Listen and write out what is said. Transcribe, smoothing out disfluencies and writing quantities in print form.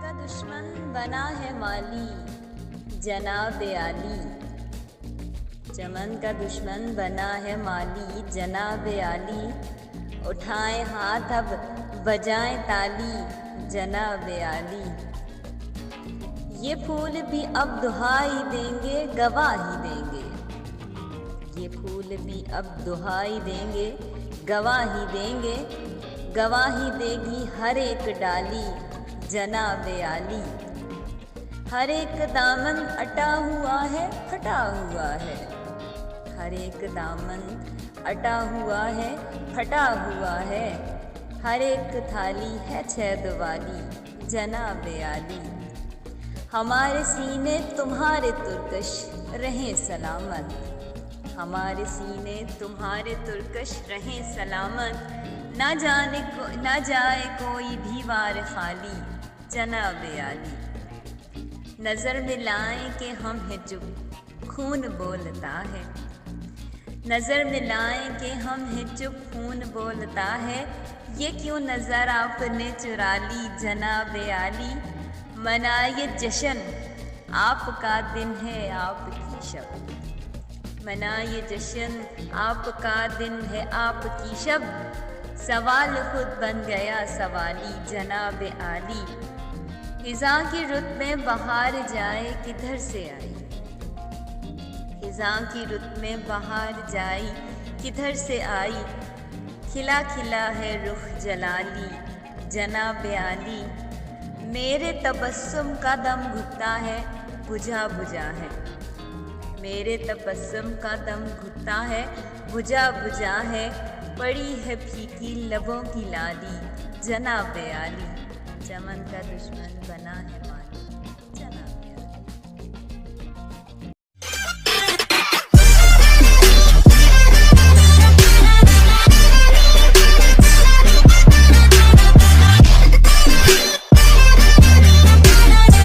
का दुश्मन बना है माली जनाब आली। चमन का दुश्मन बना है माली जनाब आली। उठाएं हाथ अब बजाएं ताली जनाब आली। ये फूल भी अब दुहाई देंगे गवाही देंगे। ये फूल भी अब दुहाई देंगे गवाही देंगे। गवाही देगी हर एक डाली जनाब आली। हर एक दामन अटा हुआ है फटा हुआ है। हर एक दामन अटा हुआ है फटा हुआ है। हर एक थाली है छेद वाली जनाब आली। हमारे सीने तुम्हारे तुर्कश रहें सलामत। हमारे सीने तुम्हारे तुर्कश रहें सलामत। ना जाए कोई भी वार खाली जनाब आली। नजर मिलाएं कि हम हैं चुप खून बोलता है। नजर मिलाएं कि हम हैं चुप खून बोलता है। ये क्यों नजर आपने चुरा ली जनाब आली। मनाए जश्न आपका दिन है आपकी शब। मनाए जश्न आपका दिन है आपकी शब। सवाल खुद बन गया सवाली जनाब आली। खिज़ा की रुत में बहार जाए किधर से आई। खिज़ा की रुत में बहार जाई किधर से आई। खिला खिला है रुख जलाली जनाब आली। मेरे तबस्सुम का दम घुटता है बुझा बुझा है। मेरे तबस्सुम का दम घुटता है बुझा बुझा है। पड़ी है फीकी लबों की लाली जनाब आली। चमन का दुश्मन बना है माली।